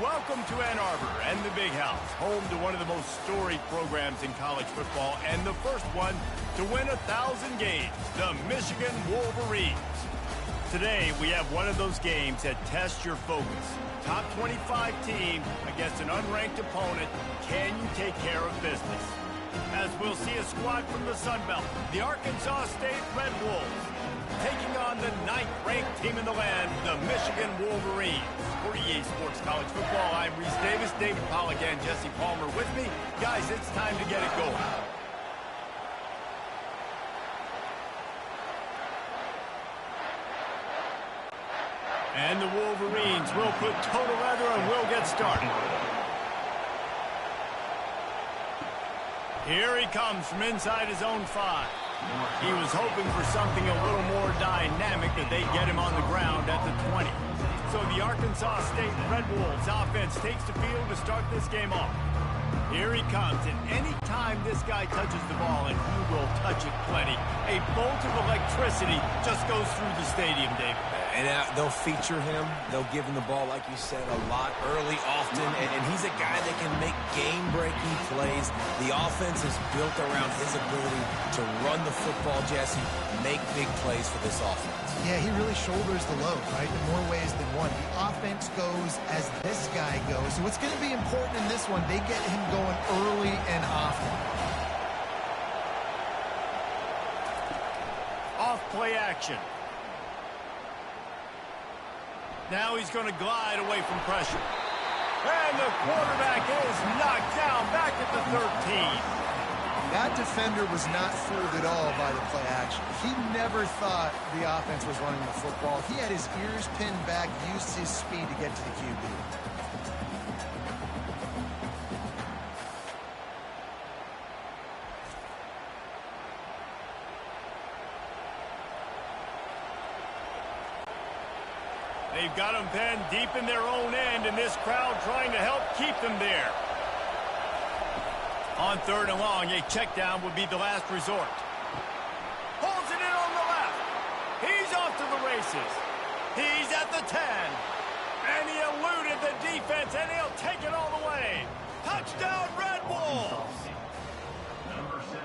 Welcome to Ann Arbor and the Big House, home to one of the most storied programs in college football and the first one to win 1,000 games, the Michigan Wolverines. Today, we have one of those games that tests your focus. Top 25 team against an unranked opponent. Can you take care of business? As we'll see a squad from the Sun Belt, the Arkansas State Red Wolves, taking on the 9th-ranked team in the land, the Michigan Wolverines. For EA Sports College Football, I'm Reese Davis, David Pollack, and Jesse Palmer with me. Guys, it's time to get it going. And the Wolverines will put total leather and will get started. Here he comes from inside his own 5. He was hoping for something a little more dynamic, that they'd get him on the ground at the 20. So the Arkansas State Red Wolves offense takes the field to start this game off. Here he comes, and any time this guy touches the ball, and he will touch it plenty, a bolt of electricity just goes through the stadium, David. And they'll feature him. They'll give him the ball, like you said, a lot, early, often. And he's a guy that can make game-breaking plays. The offense is built around his ability to run the football, Jesse, make big plays for this offense. Yeah, he really shoulders the load, right, in more ways than one. The offense goes as this guy goes. So it's going to be important in this one. They get him going early and often. Off play action. Now he's going to glide away from pressure. And the quarterback is knocked down back at the 13. That defender was not fooled at all by the play action. He never thought the offense was running the football. He had his ears pinned back, used his speed to get to the QB. They've got them pinned deep in their own end, and this crowd trying to help keep them there. On 3rd and long, a check down would be the last resort. Holds it in on the left. He's off to the races. He's at the 10. And he eluded the defense, and he'll take it all the way. Touchdown, Red Wolves!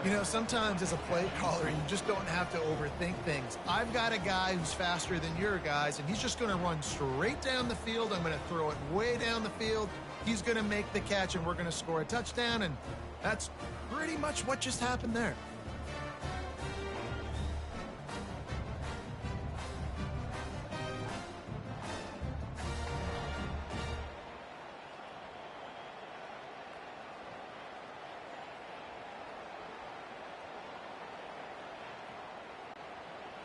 You know, sometimes as a play caller, you just don't have to overthink things. I've got a guy who's faster than your guys, and he's just going to run straight down the field. I'm going to throw it way down the field. He's going to make the catch, and we're going to score a touchdown, and that's pretty much what just happened there.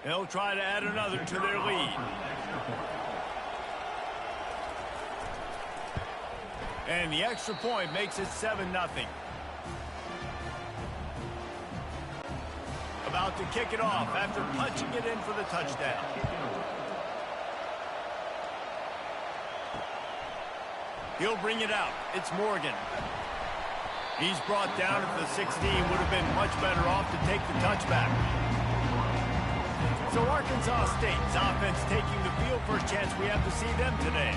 They'll try to add another to their lead. And the extra point makes it 7-0. About to kick it off after punching it in for the touchdown. He'll bring it out. It's Morgan. He's brought down at the 16. Would have been much better off to take the touchback. So Arkansas State's offense taking the field for a chance. We have to see them today.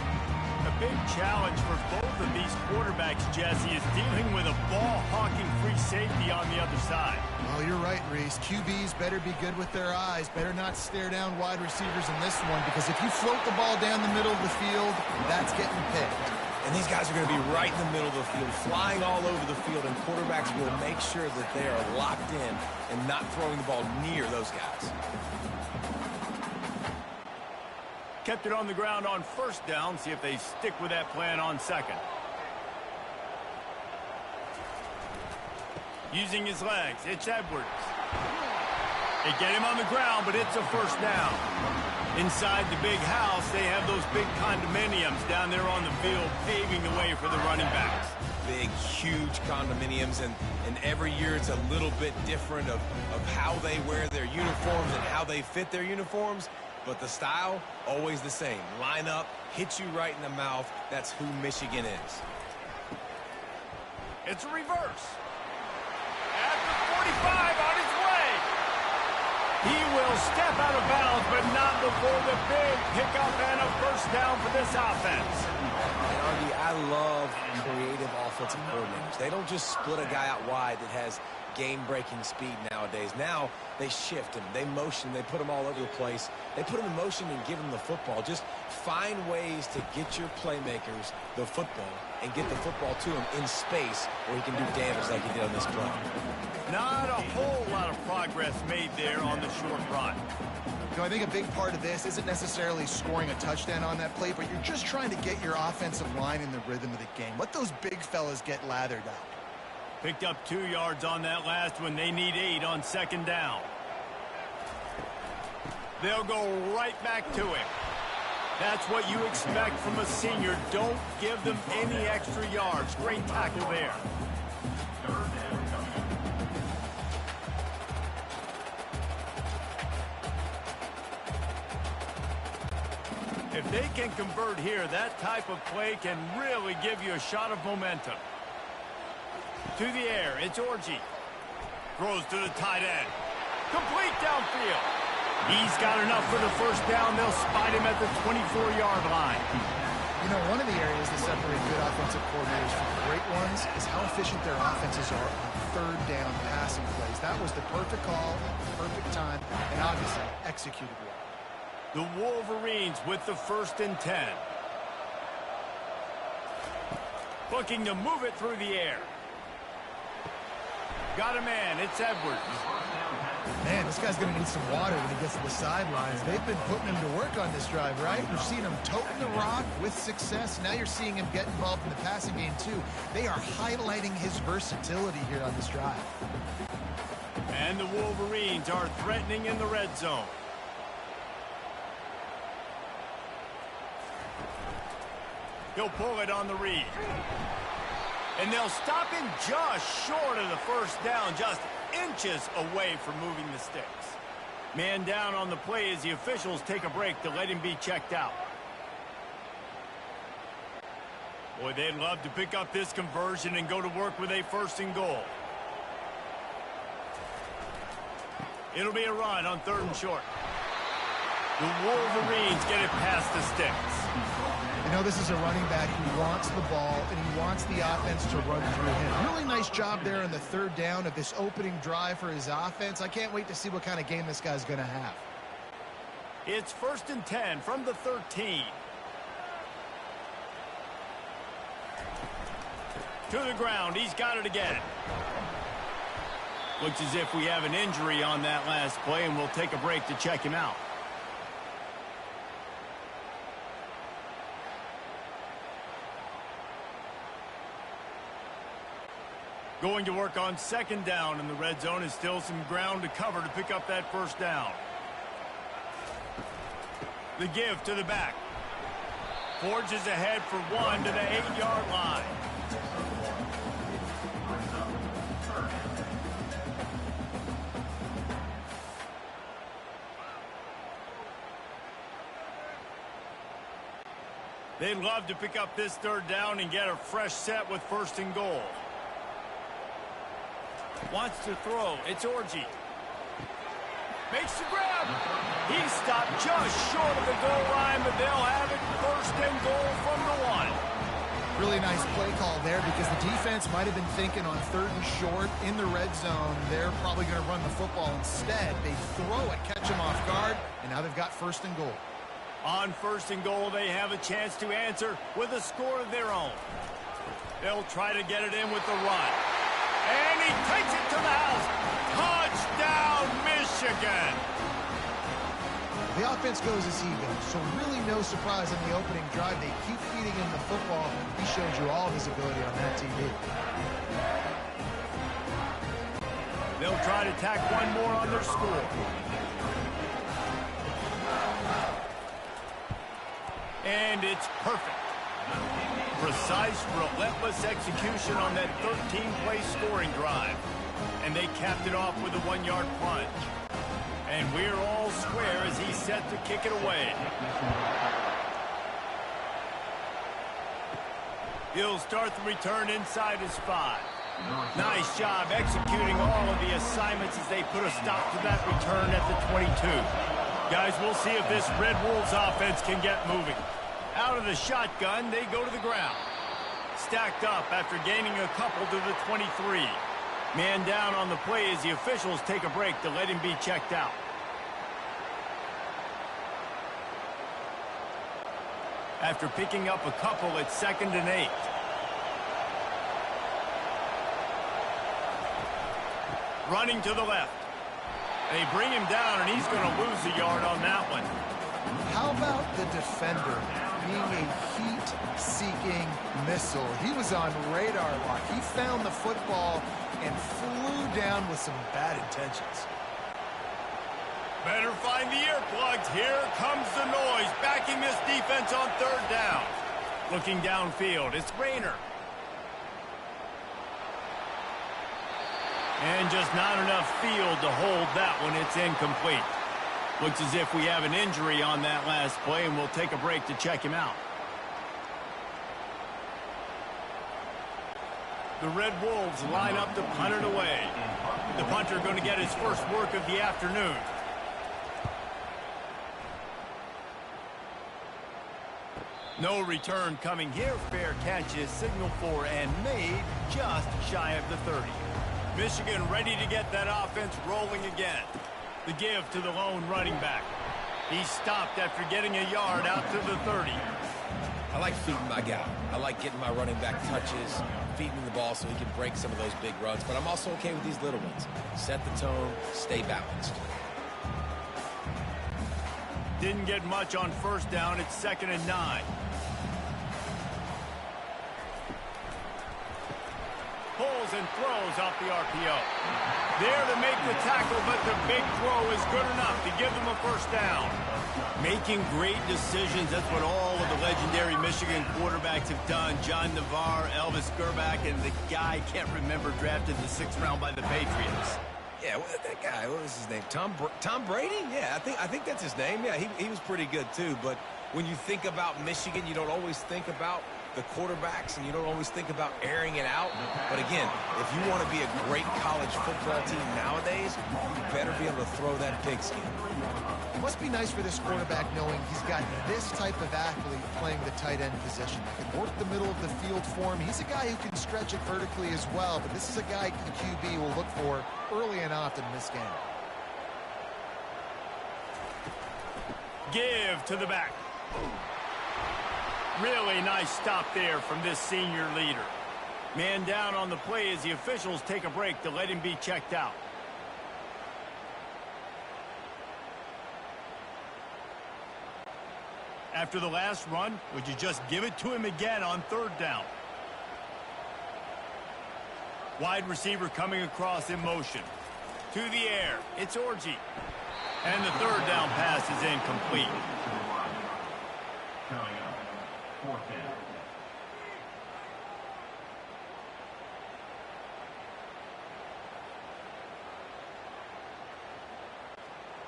A big challenge for both of these quarterbacks, Jesse, is dealing with a ball-hawking free safety on the other side. Well, you're right, Reese. QBs better be good with their eyes. Better not stare down wide receivers in this one, because if you float the ball down the middle of the field, that's getting picked. And these guys are going to be right in the middle of the field, flying all over the field, and quarterbacks will make sure that they are locked in and not throwing the ball near those guys. Kept it on the ground on 1st down. See if they stick with that plan on 2nd. Using his legs, it's Edwards. They get him on the ground, but it's a 1st down. Inside the big house, they have those big condominiums down there on the field, paving the way for the running backs. Big, huge condominiums, and every year it's a little bit different of how they wear their uniforms and how they fit their uniforms. But the style, always the same. Line up, hit you right in the mouth. That's who Michigan is. It's a reverse. At the 45, on his way. He will step out of bounds, but not before the big pickup and a 1st down for this offense. And RD, I love creative offensive coordinators. They don't just split a guy out wide that has game-breaking speed nowadays. Now they shift him, they motion, they put him all over the place. They put him in motion and give him the football. Just find ways to get your playmakers the football and get the football to him in space where he can do damage like he did on this play. Not a whole lot of progress made there on the short run. I think a big part of this isn't necessarily scoring a touchdown on that play, but you're just trying to get your offensive line in the rhythm of the game. Let those big fellas get lathered up. Picked up 2 yards on that last one. They need 8 on second down. They'll go right back to him. That's what you expect from a senior. Don't give them any extra yards. Great tackle there. If they can convert here, that type of play can really give you a shot of momentum. To the air, it's Orji. Throws to the tight end. Complete downfield. He's got enough for the first down. They'll spot him at the 24-yard line. You know, one of the areas that separate good offensive coordinators from great ones is how efficient their offenses are on third down passing plays. That was the perfect call, perfect time, and obviously executed well. The Wolverines with the 1st and 10. Looking to move it through the air. Got a man. It's Edwards. Man, this guy's going to need some water when he gets to the sidelines. They've been putting him to work on this drive, right? You've seen him toting the rock with success. Now you're seeing him get involved in the passing game, too. They are highlighting his versatility here on this drive. And the Wolverines are threatening in the red zone. He'll pull it on the read. And they'll stop him just short of the first down, just inches away from moving the sticks. Man down on the play as the officials take a break to let him be checked out. Boy, they'd love to pick up this conversion and go to work with a 1st and goal. It'll be a run on 3rd and short. The Wolverines get it past the sticks. You know, this is a running back who wants the ball, and he wants the offense to run through him. Really nice job there on the 3rd down of this opening drive for his offense. I can't wait to see what kind of game this guy's going to have. It's 1st and 10 from the 13. To the ground. He's got it again. Looks as if we have an injury on that last play, and we'll take a break to check him out. Going to work on 2nd down in the red zone. Is still some ground to cover to pick up that 1st down. The give to the back. Forges ahead for 1 to the 8-yard line. They'd love to pick up this 3rd down and get a fresh set with 1st and goal. Wants to throw. It's Orji. Makes the grab. He's stopped just short of the goal line, but they'll have it 1st and goal from the 1. Really nice play call there because the defense might have been thinking on 3rd and short in the red zone. They're probably going to run the football instead. They throw it, catch him off guard, and now they've got 1st and goal. On 1st and goal, they have a chance to answer with a score of their own. They'll try to get it in with the run. And he takes it to the house. Touchdown, Michigan. The offense goes as he goes, so really no surprise in the opening drive. They keep feeding him the football. He showed you all of his ability on that TV. They'll try to tack one more on their score. And it's perfect. Precise, relentless execution on that 13-play scoring drive. And they capped it off with a 1-yard plunge. And we're all square as he's set to kick it away. He'll start the return inside his 5. Nice job executing all of the assignments as they put a stop to that return at the 22. Guys, we'll see if this Red Wolves offense can get moving. Out of the shotgun, they go to the ground. Stacked up after gaining a couple to the 23. Man down on the play as the officials take a break to let him be checked out. After picking up a couple at 2nd and 8. Running to the left. They bring him down, and he's going to lose a yard on that one. How about the defender being a heat-seeking missile? He was on radar lock. He found the football and flew down with some bad intentions. Better find the earplugs. Here comes the noise, backing this defense on 3rd down. Looking downfield, it's Rayner. And just not enough field to hold that one. It's incomplete. Looks as if we have an injury on that last play, and we'll take a break to check him out. The Red Wolves line up to punt it away. The punter going to get his first work of the afternoon. No return coming here. Fair catch is signaled for and made just shy of the 30. Michigan ready to get that offense rolling again. The give to the lone running back. He stopped after getting a yard out to the 30. I like feeding my guy. I like getting my running back touches, feeding the ball so he can break some of those big runs. But I'm also okay with these little ones. Set the tone, stay balanced. Didn't get much on 1st down. It's 2nd and 9. Pulls and throws off the RPO. There to make the tackle, but the big throw is good enough to give them a 1st down. Making great decisions. That's what all of the legendary Michigan quarterbacks have done. John Navarre, Elvis Gerbach, and the guy, can't remember, drafted in the 6th round by the Patriots. Yeah, that guy, what was his name? Tom Brady? Yeah, I think that's his name. Yeah, he was pretty good too. But when you think about Michigan, you don't always think about the quarterbacks, and you don't always think about airing it out. But again, if you want to be a great college football team nowadays, you better be able to throw that pigskin. It must be nice for this quarterback knowing he's got this type of athlete playing the tight end position. He can work the middle of the field for him. He's a guy who can stretch it vertically as well, but this is a guy the QB will look for early and often in this game. Give to the back. Really nice stop there from this senior leader. Man down on the play as the officials take a break to let him be checked out. After the last run, would you just give it to him again on 3rd down? Wide receiver coming across in motion. To the air, it's Orji. And the 3rd down pass is incomplete.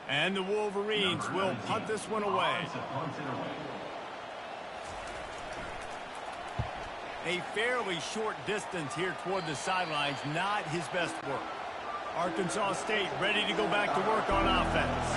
And the Wolverines will punt this one away. A fairly short distance here toward the sidelines, not his best work. Arkansas State ready to go back to work on offense.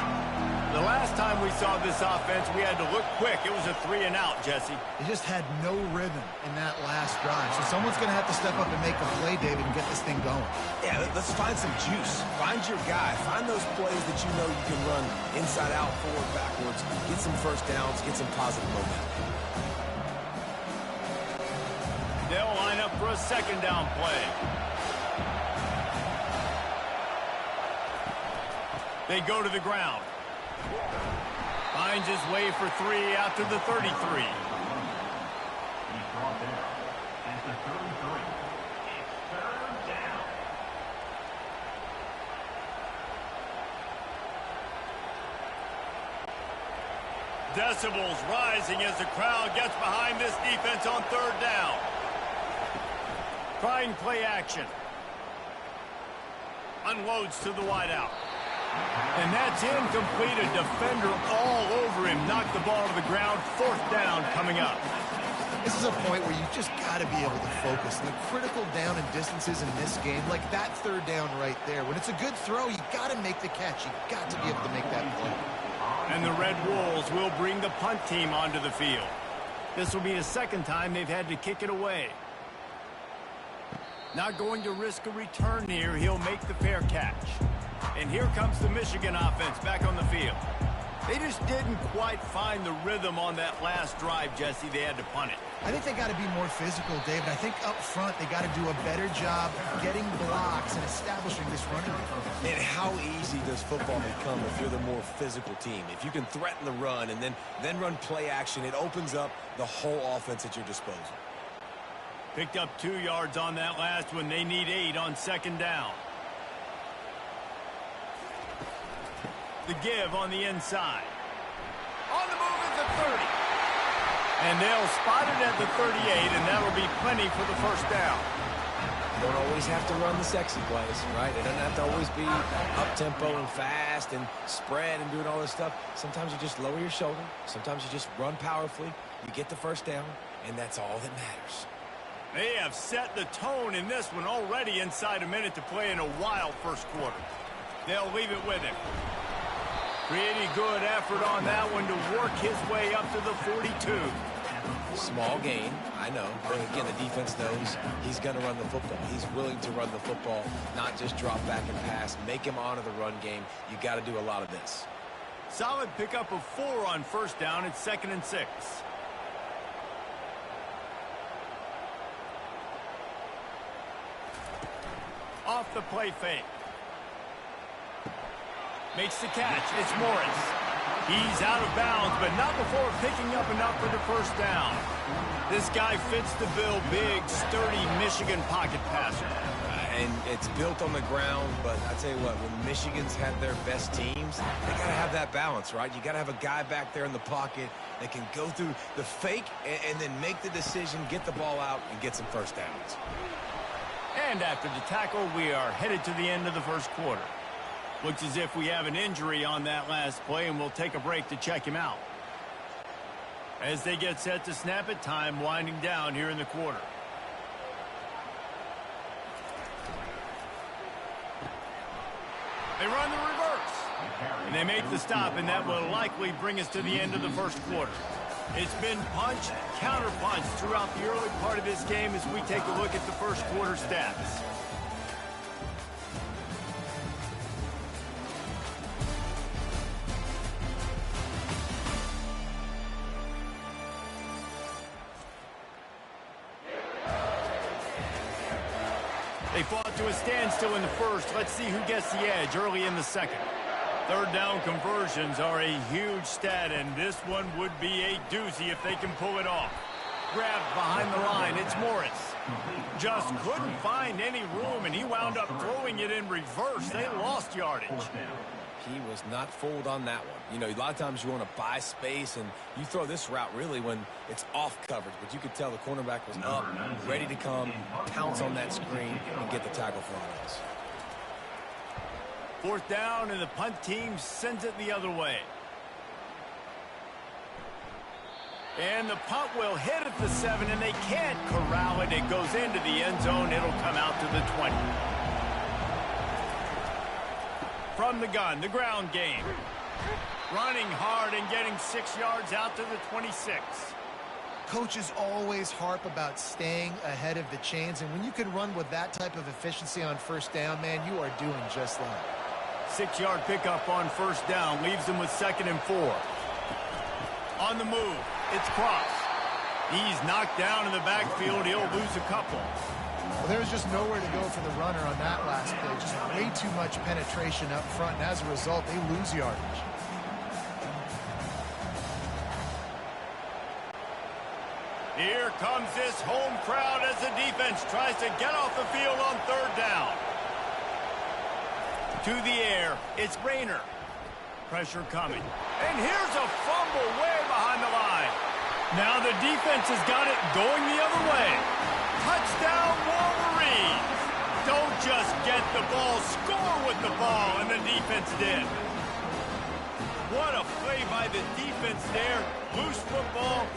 The last time we saw this offense, we had to look quick. It was a 3-and-out, Jesse. They just had no rhythm in that last drive. So someone's going to have to step up and make a play, David, and get this thing going. Yeah, let's find some juice. Find your guy. Find those plays that you know you can run inside out, forward, backwards. Get some 1st downs. Get some positive momentum. They'll line up for a 2nd down play. They go to the ground. Finds his way for 3 out to the 33. Decibels rising as the crowd gets behind this defense on 3rd down. Trying play action. Unloads to the wideout. And that's incomplete. A defender all over him. Knocked the ball to the ground. 4th down coming up. This is a point where you just got to be able to focus. The critical down and distances in this game, like that 3rd down right there. When it's a good throw, you got to make the catch. You got to be able to make that play. And the Red Wolves will bring the punt team onto the field. This will be the second time they've had to kick it away. Not going to risk a return here. He'll make the fair catch. And here comes the Michigan offense back on the field. They just didn't quite find the rhythm on that last drive, Jesse. They had to punt it. I think they got to be more physical, David. I think up front they got to do a better job getting blocks and establishing this running game. And how easy does football become if you're the more physical team? If you can threaten the run and then run play action, it opens up the whole offense at your disposal. Picked up 2 yards on that last one. They need 8 on second down. The give on the inside. On the move is the 30. And they'll spot it at the 38, and that'll be plenty for the first down. You don't always have to run the sexy plays, right? It doesn't have to always be up-tempo and fast and spread and doing all this stuff. Sometimes you just lower your shoulder. Sometimes you just run powerfully. You get the first down, and that's all that matters. They have set the tone in this one already inside a minute to play in a wild first quarter. They'll leave it with him. Pretty good effort on that one to work his way up to the 42. Small gain, I know. But again, the defense knows he's going to run the football. He's willing to run the football, not just drop back and pass. Make him honor the run game. You got to do a lot of this. Solid pickup of 4 on first down. It's 2nd and 6. Off the play fake. Makes the catch. It's Morris. He's out of bounds, but not before picking up enough for the first down. This guy fits the bill. Big, sturdy Michigan pocket passer. And it's built on the ground, but I tell you what, when Michigan's had their best teams, they got to have that balance, right? You got to have a guy back there in the pocket that can go through the fake and then make the decision, get the ball out, and get some first downs. And after the tackle, we are headed to the end of the first quarter. Looks as if we have an injury on that last play, and we'll take a break to check him out. As they get set to snap it, time winding down here in the quarter. They run the reverse. And they make the stop, and that will likely bring us to the end of the first quarter. It's been punch, counter-punch throughout the early part of this game as we take a look at the first quarter stats. They fought to a standstill in the first. Let's see who gets the edge early in the second. Third down conversions are a huge stat, and this one would be a doozy if they can pull it off. Grabbed behind the line, it's Morris. Just couldn't find any room, and he wound up throwing it in reverse. They lost yardage. He was not fooled on that one. You know, a lot of times you want to buy space, and you throw this route really when it's off coverage. But you could tell the cornerback was up, ready to come, pounce on that screen, and get the tackle for us. Fourth down, and the punt team sends it the other way. And the punt will hit at the 7, and they can't corral it. It goes into the end zone. It'll come out to the 20. From the gun, the ground game. Running hard and getting 6 yards out to the 26. Coaches always harp about staying ahead of the chains, and when you can run with that type of efficiency on first down, man, you are doing just that. 6-yard pickup on first down leaves them with 2nd and 4. On the move, it's Cross. He's knocked down in the backfield. He'll lose a couple. Well, there was just nowhere to go for the runner on that last play. Just way too much penetration up front, and as a result, they lose yardage. Here comes this home crowd as the defense tries to get off the field on third down. To the air, it's Rayner. Pressure coming. And here's a fumble way behind the line. Now the defense has got it going the other way. Touchdown, Wolverines. Don't just get the ball, score with the ball, and the defense did. What a play by the defense there. Loose football,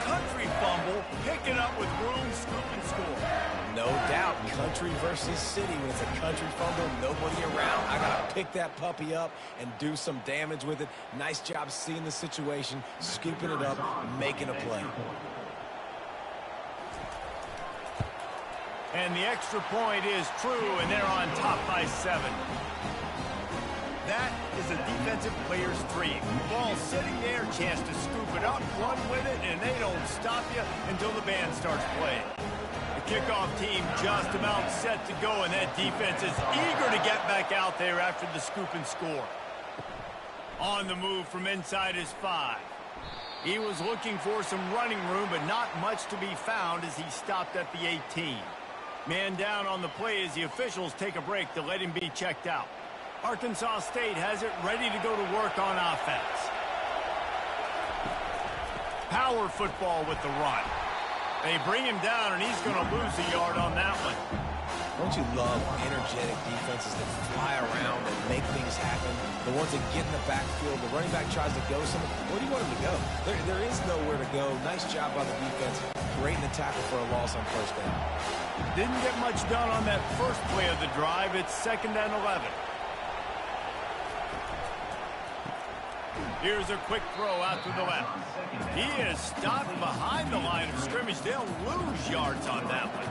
country fumble, pick it up with room, scoop and score. No doubt, country versus city. When it's a country fumble, nobody around. I got to pick that puppy up and do some damage with it. Nice job seeing the situation, scooping it up, making a play. And the extra point is true, and they're on top by 7. That is a defensive player's dream. Ball sitting there, chance to scoop it up, run with it, and they don't stop you until the band starts playing. The kickoff team just about set to go, and that defense is eager to get back out there after the scoop and score. On the move from inside his 5. He was looking for some running room, but not much to be found as he stopped at the 18. Man down on the play as the officials take a break to let him be checked out. Arkansas State has it ready to go to work on offense. Power football with the run. They bring him down, and he's going to lose a yard on that one. Don't you love energetic defenses that fly around and make things happen? The ones that get in the backfield, the running back tries to go somewhere. Where do you want him to go? There is nowhere to go. Nice job by the defense. Great in the tackle for a loss on first down. Didn't get much done on that first play of the drive. It's 2nd and 11. Here's a quick throw out to the left. He is stopped behind the line of scrimmage. They'll lose yards on that one.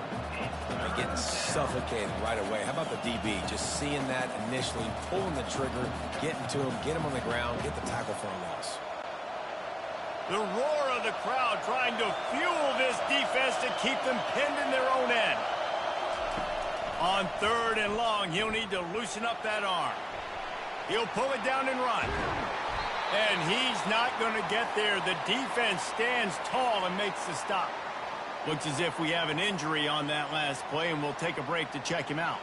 They're getting suffocated right away. How about the DB? Just seeing that initially, pulling the trigger, getting to him, get him on the ground, get the tackle for a loss. The roar of the crowd trying to fuel this defense to keep them pinned in their own end. On 3rd and long, he'll need to loosen up that arm. He'll pull it down and run. And he's not going to get there. The defense stands tall and makes the stop. Looks as if we have an injury on that last play, and we'll take a break to check him out.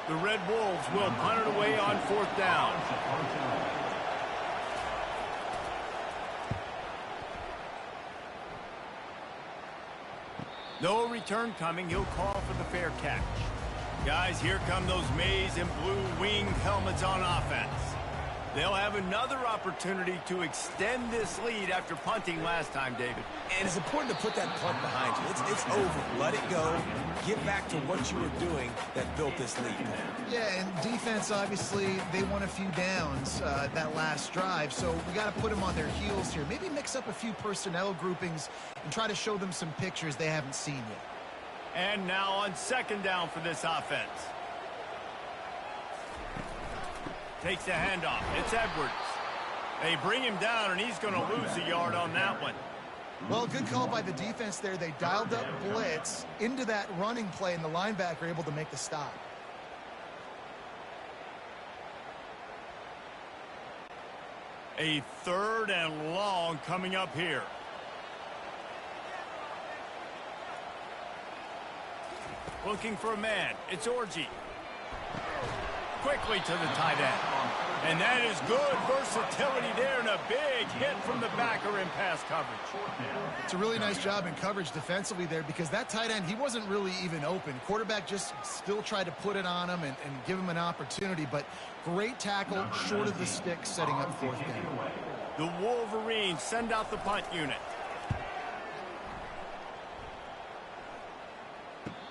The Red Wolves will punt it away on 4th down. No return coming. He'll call for the fair catch. Guys, here come those maize and blue winged helmets on offense. They'll have another opportunity to extend this lead after punting last time, David. And it's important to put that punt behind you. It's over. Let it go. Get back to what you were doing that built this lead. Yeah, and defense, obviously, they won a few downs that last drive, so we got to put them on their heels here. Maybe mix up a few personnel groupings and try to show them some pictures they haven't seen yet. And now on 2nd down for this offense. Takes the handoff. It's Edwards. They bring him down, and he's going to lose a yard on that one. Well, good call by the defense there. They dialed up blitz into that running play, and the linebacker able to make the stop. A 3rd and long coming up here. Looking for a man. It's Orji. Quickly to the tight end. And that is good versatility there, and a big hit from the backer in pass coverage. It's a really nice job in coverage defensively there, because that tight end, he wasn't really even open. Quarterback just still tried to put it on him and give him an opportunity, but great tackle short of the stick, setting up 4th down. The Wolverines send out the punt unit.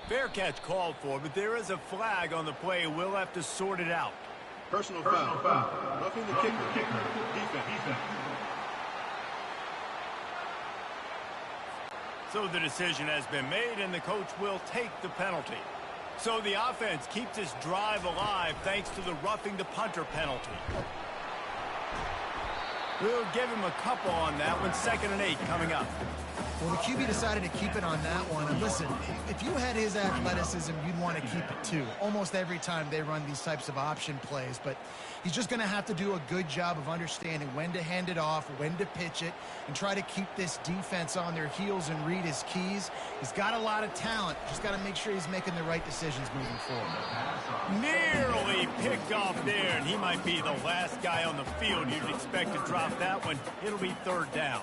Fair catch called for, but there is a flag on the play. We'll have to sort it out. Personal foul. Roughing the kicker. Defense. So the decision has been made, and the coach will take the penalty. So the offense keeps this drive alive thanks to the roughing the punter penalty. We'll give him a couple on that one. 2nd and 8 coming up. Well, the QB decided to keep it on that one. And listen, if you had his athleticism, you'd want to keep it too. Almost every time they run these types of option plays. But he's just going to have to do a good job of understanding when to hand it off, when to pitch it, and try to keep this defense on their heels and read his keys. He's got a lot of talent. Just got to make sure he's making the right decisions moving forward. Nearly picked off there, and he might be the last guy on the field you'd expect to drop that one. It'll be 3rd down.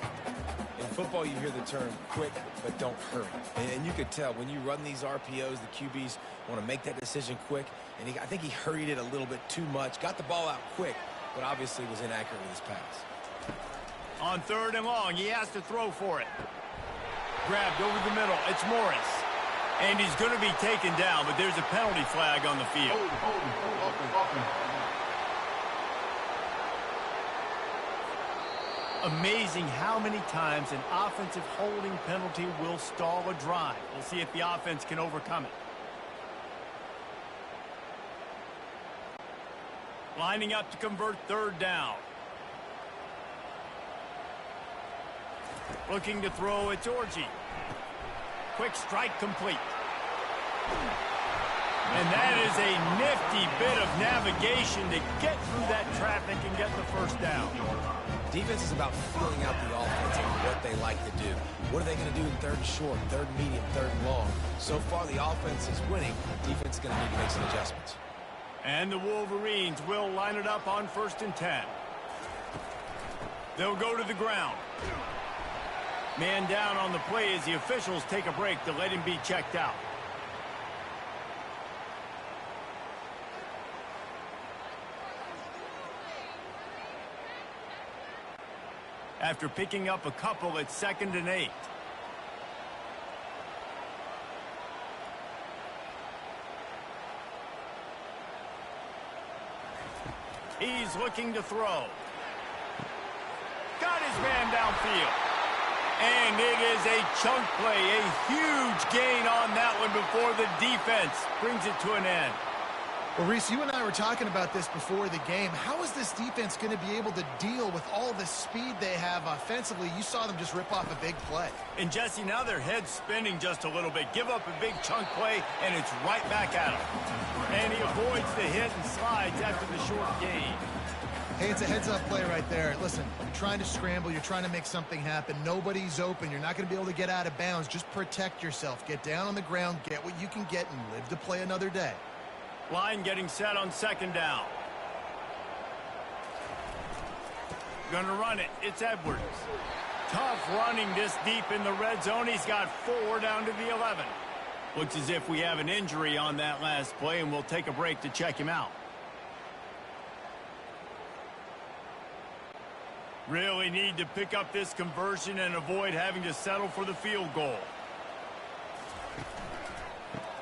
In football, you hear the term quick, but don't hurry. And you could tell when you run these RPOs, the QBs want to make that decision quick. And I think he hurried it a little bit too much. Got the ball out quick, but obviously was inaccurate with his pass. On 3rd and long, he has to throw for it. Grabbed over the middle. It's Morris. And he's going to be taken down, but there's a penalty flag on the field. Amazing how many times an offensive holding penalty will stall a drive. We'll see if the offense can overcome it. Lining up to convert third down. Looking to throw at Georgie. Quick strike complete. And that is a nifty bit of navigation to get through that traffic and get the first down. Defense is about feeling out the offense and what they like to do. What are they going to do in third and short, third and medium, third and long? So far, the offense is winning. Defense is going to need to make some adjustments. And the Wolverines will line it up on 1st and 10. They'll go to the ground. Man down on the play as the officials take a break to let him be checked out. After picking up a couple at 2nd and 8. He's looking to throw. Got his man downfield. And it is a chunk play, a huge gain on that one before the defense brings it to an end. Well, Reese, you and I were talking about this before the game. How is this defense going to be able to deal with all the speed they have offensively? You saw them just rip off a big play. And, Jesse, now their head's spinning just a little bit. Give up a big chunk play, and it's right back at him. And he avoids the hit and slides after the short gain. Hey, it's a heads-up play right there. Listen, you're trying to scramble. You're trying to make something happen. Nobody's open. You're not going to be able to get out of bounds. Just protect yourself. Get down on the ground, get what you can get, and live to play another day. Line getting set on 2nd down. Gonna run it. It's Edwards. Tough running this deep in the red zone. He's got 4 down to the 11. Looks as if we have an injury on that last play, and we'll take a break to check him out. Really need to pick up this conversion and avoid having to settle for the field goal.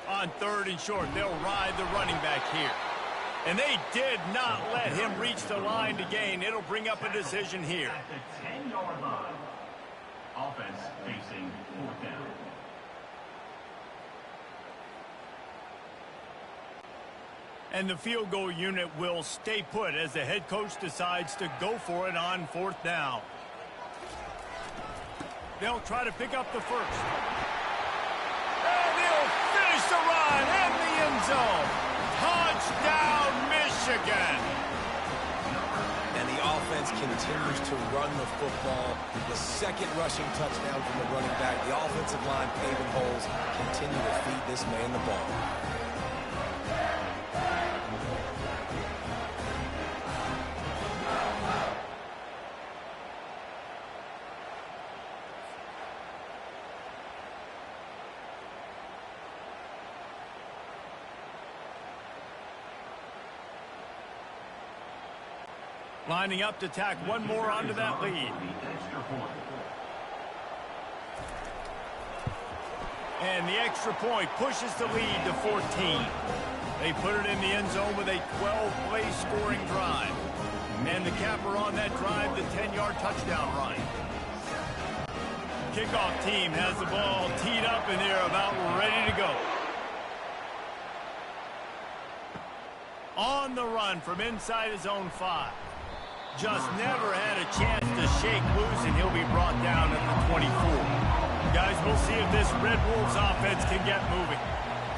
On 3rd and short, they'll ride the running back here. And they did not let him reach the line to gain. It'll bring up a decision here. At the 10-yard line, offense facing 4th down. And the field goal unit will stay put as the head coach decides to go for it on 4th down. They'll try to pick up the first. And he'll finish the run in the end zone. Touchdown, Michigan. And the offense continues to run the football. The second rushing touchdown from the running back. The offensive line paving holes. Continue to feed this man the ball. Lining up to tack one more onto that lead. And the extra point pushes the lead to 14. They put it in the end zone with a 12-play scoring drive. And the capper on that drive, the 10-yard touchdown run. Kickoff team has the ball teed up and they're about ready to go. On the run from inside his own 5. Just never had a chance to shake loose, and he'll be brought down at the 24. Guys, we'll see if this Red Wolves offense can get moving.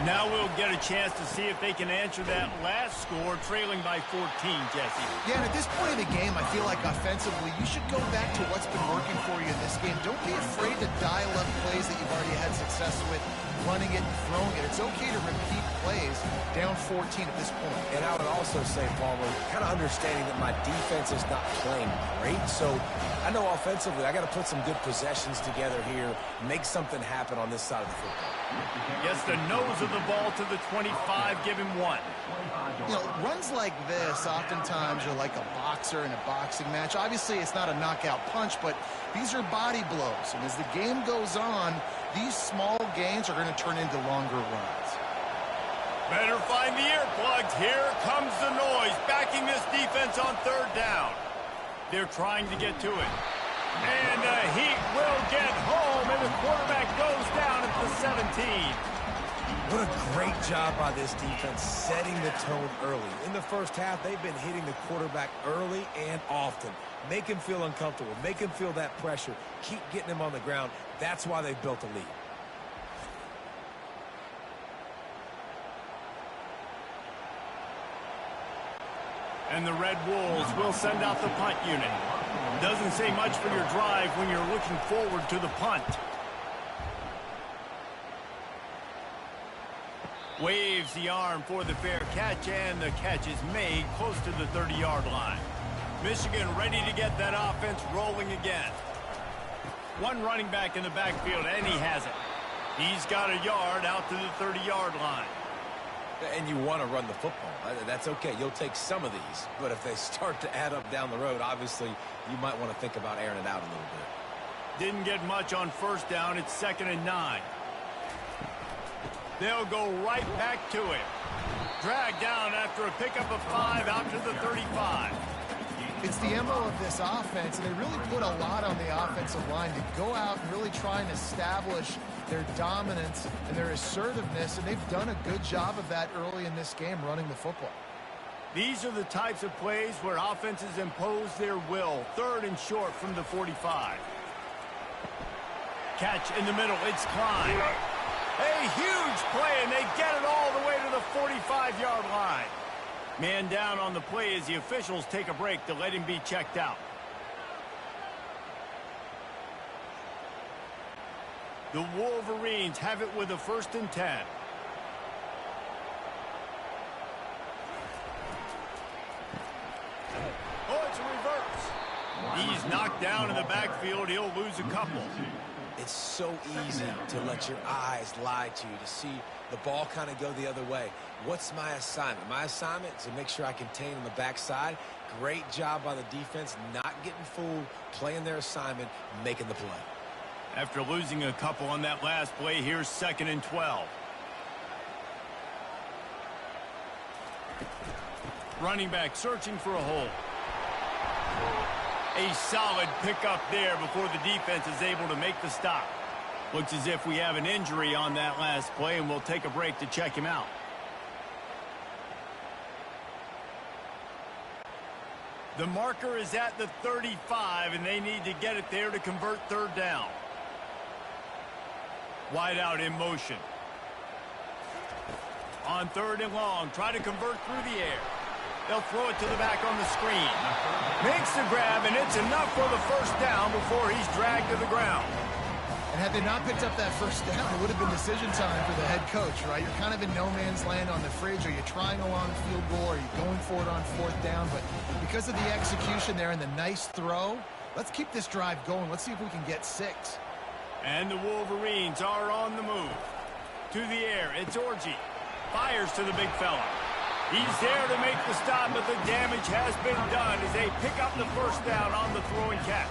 Now we'll get a chance to see if they can answer that last score, trailing by 14, Jesse. Yeah, and at this point in the game, I feel like offensively, you should go back to what's been working for you in this game. Don't be afraid to dial up plays that you've already had success with, running it and throwing it. It's okay to repeat plays down 14 at this point. And I would also say, Palmer, kind of understanding that my defense is not playing great. So I know offensively I got to put some good possessions together here, make something happen on this side of the football. Gets the nose of the ball to the 25, give him 1. You know, runs like this oftentimes are like a boxer in a boxing match. Obviously, it's not a knockout punch, but these are body blows. And as the game goes on, these small gains are going to turn into longer runs. Better find the earplugs. Here comes the noise, backing this defense on 3rd down. They're trying to get to it. And the Heat will get home, and the quarterback goes down at the 17. What a great job by this defense setting the tone early. In the first half, they've been hitting the quarterback early and often. Make him feel uncomfortable. Make him feel that pressure. Keep getting him on the ground. That's why they've built a lead. And the Red Wolves will send out the punt unit. Doesn't say much for your drive when you're looking forward to the punt. Waves the arm for the fair catch, and the catch is made close to the 30-yard line. Michigan ready to get that offense rolling again. One running back in the backfield, and he has it. He's got a yard out to the 30-yard line. And you want to run the football. That's okay. You'll take some of these. But if they start to add up down the road, obviously, you might want to think about airing it out a little bit. Didn't get much on first down. It's 2nd and 9. They'll go right back to him. Dragged down after a pickup of 5 out to the 35. It's the MO of this offense, and they really put a lot on the offensive line to go out and really try and establish their dominance and their assertiveness, and they've done a good job of that early in this game running the football. These are the types of plays where offenses impose their will. 3rd and short from the 45. Catch in the middle. It's Klein. A huge play, and they get it all the way to the 45-yard line. Man down on the play as the officials take a break to let him be checked out. The Wolverines have it with a 1st and 10. Oh, it's a reverse. He's knocked down in the backfield. He'll lose a couple. It's so easy to let your eyes lie to you, to see the ball kind of go the other way. What's my assignment? My assignment is to make sure I contain on the backside. Great job by the defense, not getting fooled, playing their assignment, making the play. After losing a couple on that last play, here's 2nd and 12. Running back searching for a hole. A solid pickup there before the defense is able to make the stop. Looks as if we have an injury on that last play, and we'll take a break to check him out. The marker is at the 35, and they need to get it there to convert 3rd down. Wide out in motion. On 3rd and long, try to convert through the air. They'll throw it to the back on the screen. Makes the grab, and it's enough for the 1st down before he's dragged to the ground. And had they not picked up that 1st down, it would have been decision time for the head coach, right? You're kind of in no man's land on the fridge. Are you trying a long field goal? Are you going for it on 4th down? But because of the execution there and the nice throw, let's keep this drive going. Let's see if we can get 6. And the Wolverines are on the move. To the air, it's Orji. Fires to the big fella. He's there to make the stop, but the damage has been done as they pick up the 1st down on the throw and catch.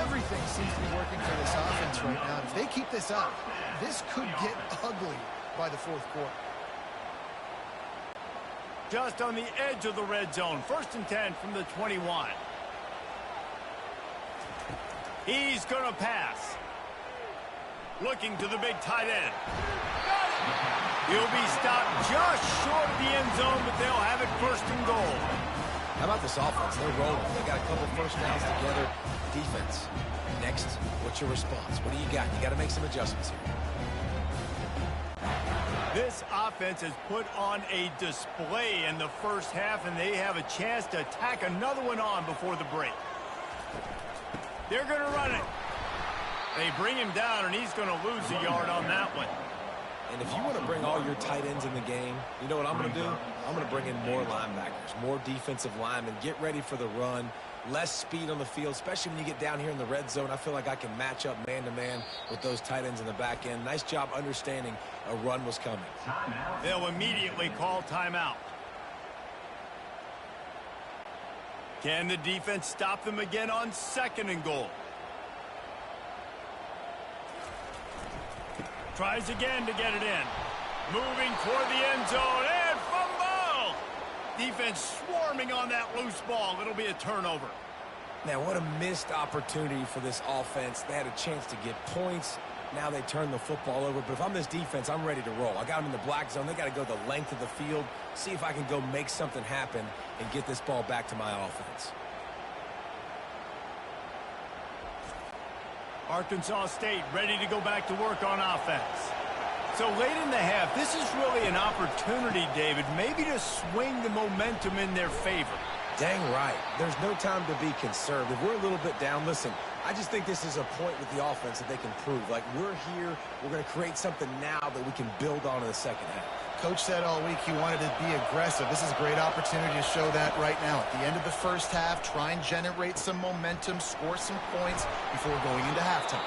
Everything seems to be working for this offense right now. If they keep this up, this could get ugly by the 4th quarter. Just on the edge of the red zone. 1st and 10 from the 21. He's going to pass. Looking to the big tight end. He'll be stopped just short of the end zone, but they'll have it 1st and goal. How about this offense? They're rolling. They got a couple 1st downs together. Defense. Next, what's your response? What do you got? You got to make some adjustments here. This offense has put on a display in the 1st half, and they have a chance to tack another one on before the break. They're going to run it. They bring him down, and he's going to lose a yard on that one. And if you want to bring all your tight ends in the game, you know what I'm going to do? I'm going to bring in more linebackers, more defensive linemen, get ready for the run, less speed on the field, especially when you get down here in the red zone. I feel like I can match up man-to-man with those tight ends in the back end. Nice job understanding a run was coming. They'll immediately call timeout. Can the defense stop them again on 2nd and goal? Tries again to get it in. Moving toward the end zone, and fumble! Defense swarming on that loose ball. It'll be a turnover. Man, what a missed opportunity for this offense. They had a chance to get points. Now they turn the football over. But if I'm this defense, I'm ready to roll. I got them in the black zone. They got to go the length of the field, see if I can go make something happen and get this ball back to my offense. Arkansas State ready to go back to work on offense. So late in the half, this is really an opportunity, David, maybe to swing the momentum in their favor. Dang right. There's no time to be conservative. We're a little bit down. Listen, I just think this is a point with the offense that they can prove. Like, we're here. We're going to create something now that we can build on in the second half. Coach said all week he wanted to be aggressive. This is a great opportunity to show that right now. At the end of the first half, try and generate some momentum, score some points before going into halftime.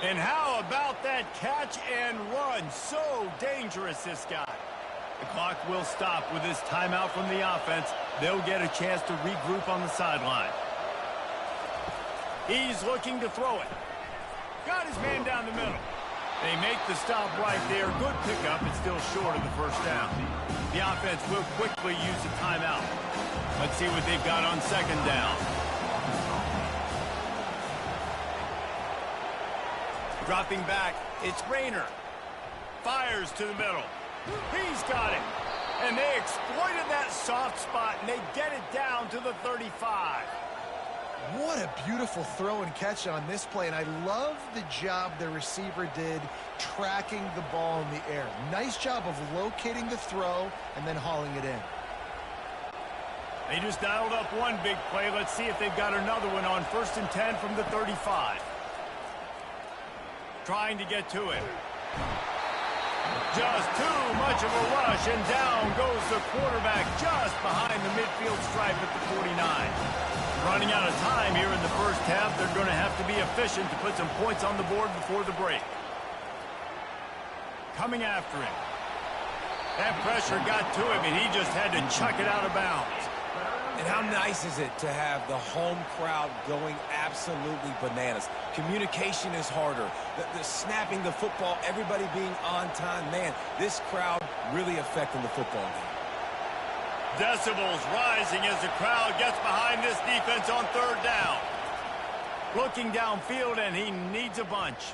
And how about that catch and run? So dangerous, this guy. The clock will stop with this timeout from the offense. They'll get a chance to regroup on the sideline. He's looking to throw it. Got his man down the middle. They make the stop right there. Good pickup. It's still short of the first down. The offense will quickly use a timeout. Let's see what they've got on second down. Dropping back, it's Rayner. Fires to the middle. He's got it. And they exploited that soft spot, and they get it down to the 35. What a beautiful throw and catch on this play, and I love the job the receiver did tracking the ball in the air. Nice job of locating the throw and then hauling it in. They just dialed up one big play. Let's see if they've got another one on 1st and 10 from the 35. Trying to get to it. Just too much of a rush, and down goes the quarterback just behind the midfield stripe at the 49. Running out of time here in the first half. They're going to have to be efficient to put some points on the board before the break. Coming after him. That pressure got to him, and he just had to chuck it out of bounds. And how nice is it to have the home crowd going absolutely bananas? Communication is harder. The snapping the football, everybody being on time. Man, this crowd really affecting the football game. Decibels rising as the crowd gets behind this defense on 3rd down. Looking downfield, and he needs a bunch.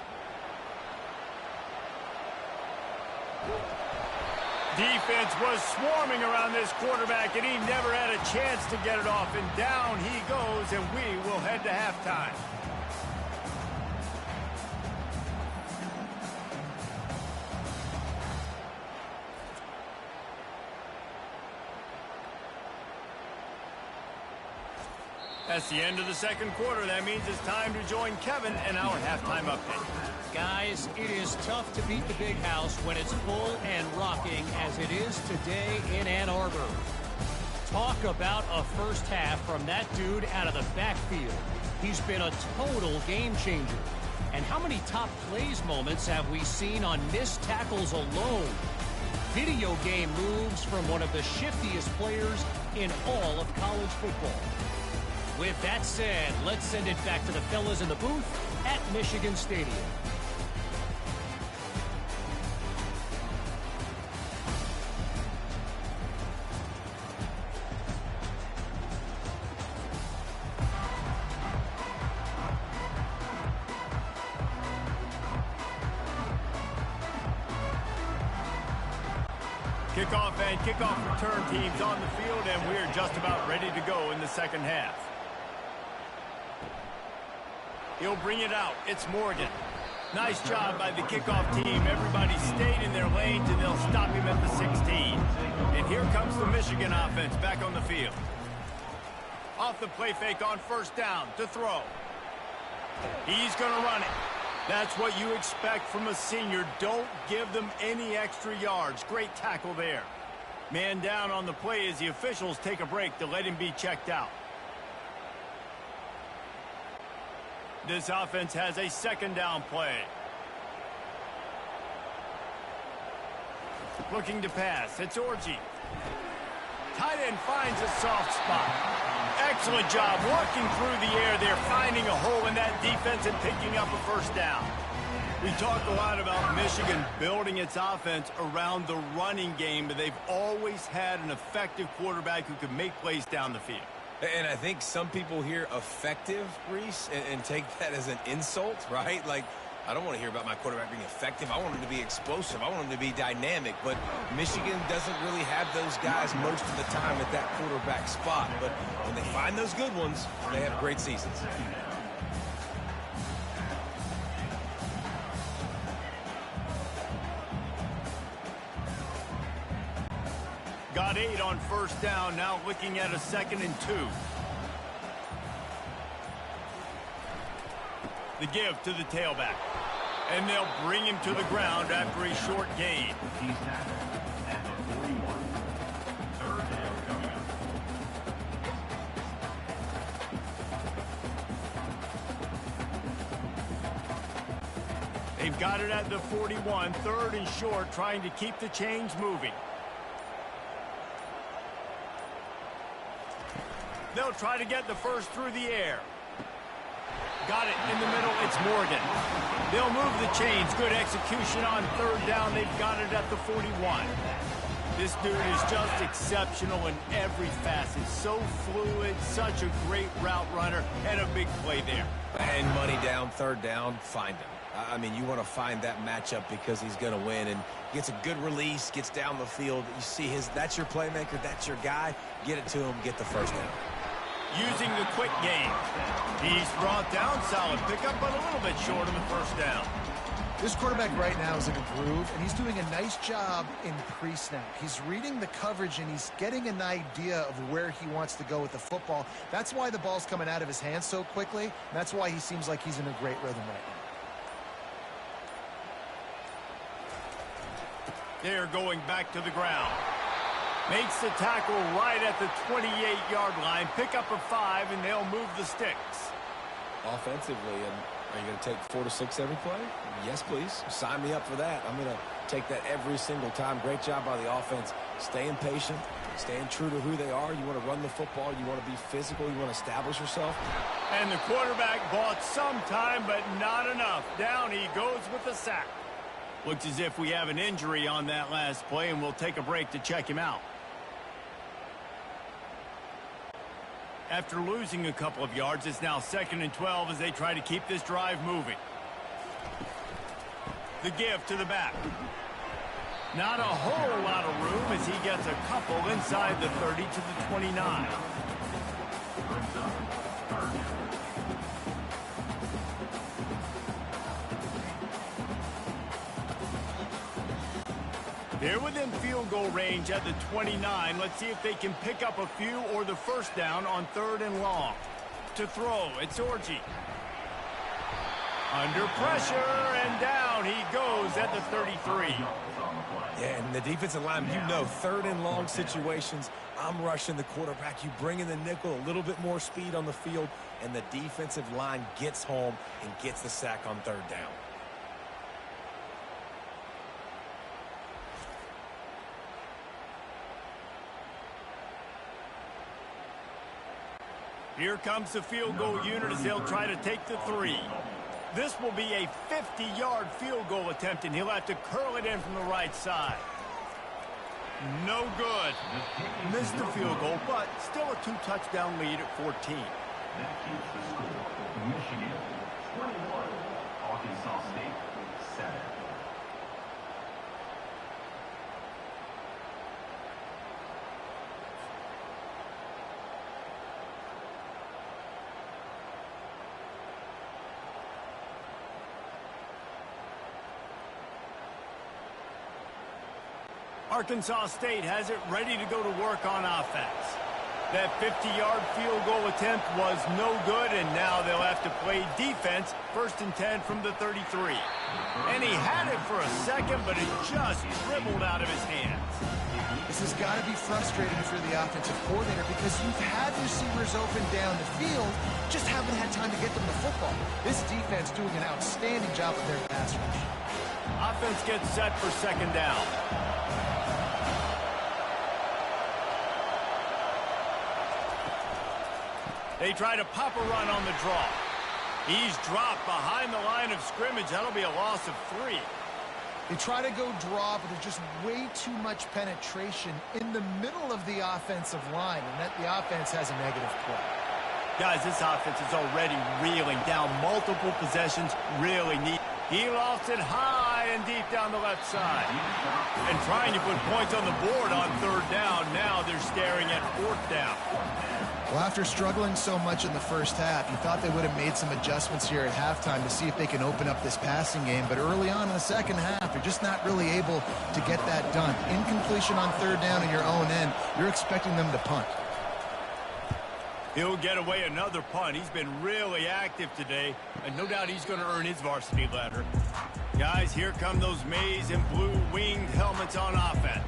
Defense was swarming around this quarterback, and he never had a chance to get it off. And down he goes, and we will head to halftime. That's the end of the second quarter. That means it's time to join Kevin and our halftime update. Guys, it is tough to beat the Big House when it's full and rocking as it is today in Ann Arbor. Talk about a first half from that dude out of the backfield. He's been a total game changer. And how many top plays moments have we seen on missed tackles alone? Video game moves from one of the shiftiest players in all of college football. With that said, let's send it back to the fellas in the booth at Michigan Stadium. Kickoff and kickoff return teams on the field, and we're just about ready to go in the second half. He'll bring it out. It's Morgan. Nice job by the kickoff team. Everybody stayed in their lanes, and they'll stop him at the 16. And here comes the Michigan offense back on the field. Off the play fake on 1st down to throw. He's going to run it. That's what you expect from a senior. Don't give them any extra yards. Great tackle there. Man down on the play as the officials take a break to let him be checked out. This offense has a 2nd down play. Looking to pass. It's Orji. Tight end finds a soft spot. Excellent job working through the air there, finding a hole in that defense and picking up a 1st down. We talk a lot about Michigan building its offense around the running game, but they've always had an effective quarterback who could make plays down the field. And I think some people hear effective, Reese, and take that as an insult, right? Like, I don't want to hear about my quarterback being effective. I want him to be explosive. I want him to be dynamic. But Michigan doesn't really have those guys most of the time at that quarterback spot. But when they find those good ones, they have great seasons. Got 8 on first down, now looking at a 2nd and 2. The give to the tailback. And they'll bring him to the ground after a short gain. He's tackled at the 41. Third down coming up. They've got it at the 41, 3rd and short, trying to keep the chains moving. They'll try to get the first through the air. Got it in the middle. It's Morgan. They'll move the chains. Good execution on 3rd down. They've got it at the 41. This dude is just exceptional in every facet. So fluid, such a great route runner, and a big play there. And money down, 3rd down, find him. I mean, you want to find that matchup because he's going to win, and gets a good release, gets down the field. You see that's your playmaker, that's your guy. Get it to him, get the first down. Using the quick game. He's brought down, solid pickup, but a little bit short of the first down. This quarterback right now is in a groove, and he's doing a nice job in pre-snap. He's reading the coverage, and he's getting an idea of where he wants to go with the football. That's why the ball's coming out of his hands so quickly, and that's why he seems like he's in a great rhythm right now. They're going back to the ground. Makes the tackle right at the 28-yard line. Pick up a 5, and they'll move the sticks. Offensively, and are you going to take 4 to 6 every play? Yes, please. Sign me up for that. I'm going to take that every single time. Great job by the offense. Staying patient, staying true to who they are. You want to run the football. You want to be physical. You want to establish yourself. And the quarterback bought some time, but not enough. Down he goes with the sack. Looks as if we have an injury on that last play, and we'll take a break to check him out. After losing a couple of yards, it's now 2nd and 12 as they try to keep this drive moving. The give to the back. Not a whole lot of room as he gets a couple inside the 30 to the 29. They're within field goal range at the 29. Let's see if they can pick up a few or the first down on 3rd and long. To throw, it's Orji. Under pressure, and down he goes at the 33. Yeah, and the defensive line, you know, 3rd and long situations, I'm rushing the quarterback. You bring in the nickel, a little bit more speed on the field, and the defensive line gets home and gets the sack on 3rd down. Here comes the field goal unit as they'll try to take the 3. This will be a 50-yard field goal attempt, and he'll have to curl it in from the right side. No good. Missed the field goal, but still a 2-touchdown lead at 14. That keeps the score. Michigan 21, Arkansas State 7. Arkansas State has it ready to go to work on offense. That 50-yard field goal attempt was no good, and now they'll have to play defense. 1st and 10 from the 33. And he had it for a second, but it just dribbled out of his hands. This has got to be frustrating for the offensive coordinator because you've had receivers open down the field, just haven't had time to get them the football. This defense doing an outstanding job of their pass rush. Offense gets set for 2nd down. They try to pop a run on the draw. He's dropped behind the line of scrimmage. That'll be a loss of 3. They try to go draw, but there's just way too much penetration in the middle of the offensive line, and that the offense has a negative play. Guys, this offense is already reeling down multiple possessions, really neat. He lofts it high and deep down the left side. And trying to put points on the board on third down, now they're staring at fourth down. Well, after struggling so much in the first half, you thought they would have made some adjustments here at halftime to see if they can open up this passing game. But early on in the second half, they're just not really able to get that done. Incompletion on third down in your own end, you're expecting them to punt. He'll get away another punt. He's been really active today, and no doubt he's going to earn his varsity letter. Guys, here come those maize and blue winged helmets on offense.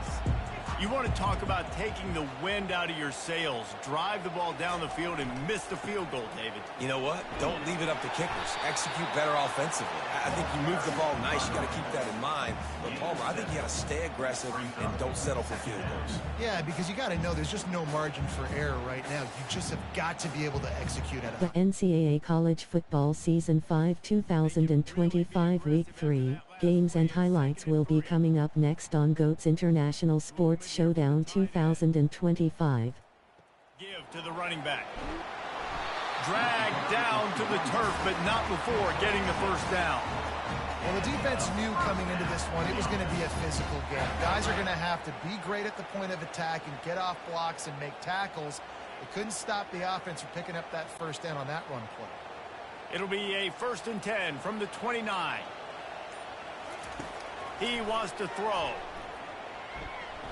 You want to talk about taking the wind out of your sails. Drive the ball down the field and miss the field goal, David. You know what? Don't leave it up to kickers. Execute better offensively. I think you move the ball nice. You got to keep that in mind. But, Palmer, I think you got to stay aggressive and don't settle for field goals. Yeah, because you got to know there's just no margin for error right now. You just have got to be able to execute at The it. NCAA College Football Season 5 2025 Week 3 games and highlights will be coming up next on GOAT's International Sports Showdown 2025. Give to the running back. Dragged down to the turf, but not before getting the first down. Well, the defense knew coming into this one it was going to be a physical game. Guys are going to have to be great at the point of attack and get off blocks and make tackles. They couldn't stop the offense from picking up that first down on that run play. It'll be a 1st and 10 from the 29. He wants to throw.